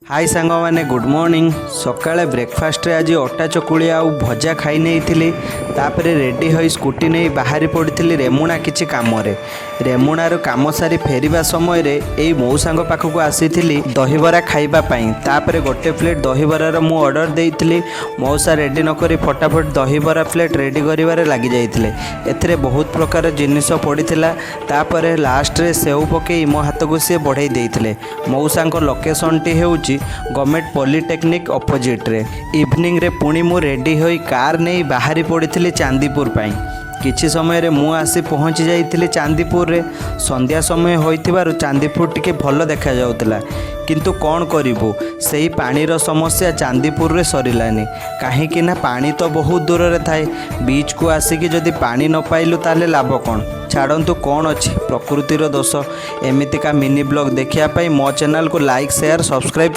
हाय सांग माने good morning. सकाळे breakfast रे आज अटा चकुली आउ भजा खाई नहीं तापरे रेडी होई स्कूटी नहीं बाहरी पड़ी रेमुणा किछि काम रे। रेमुणार काम सारी फेरिबा समय रे एई मौसांग पाखक आसी दहीबरा खाइबा पई। तापरे गोटे प्लेट दहीबरार मु ऑर्डर देइथिली। मौसा रेडी न करी फटाफट दहीबरा प्लेट रेडी करिवारे लागि जाइथिले। एथिरे बहुत प्रकार जिनिस पड़िथिला। तापरे लास्ट रे सेव पकई मो हाथ को सी बढ़ाई देइथिले। मौसांग लोकेशन टी हेउची गवर्नमेंट पॉलिटेक्निक अपोजिट रे। इवनिंग रे पुणी मु रेडी होई कार नहीं बाहरी पड़ी चांदीपुर पाई। किछि समय रे मु आसी पहुँची जाइथिली चांदीपुर रे। संध्या समय होइथिबारु चांदीपुर टिके भल देखा जाउतला, किंतु कौन करिबु सेही पानीर समस्या चांदीपुर रे सरिलानी। काहेकि ना पानी तो बहुत दूर रे थाए। बीच को आसिकी जदि पानी न पाइलु ताले लाभ कौन। छाड़ंतु कौन अछि प्रकृतिर दोष। एमितिका मिनी ब्लॉग देखिया पाई मो चैनल को लाइक शेयर सब्सक्राइब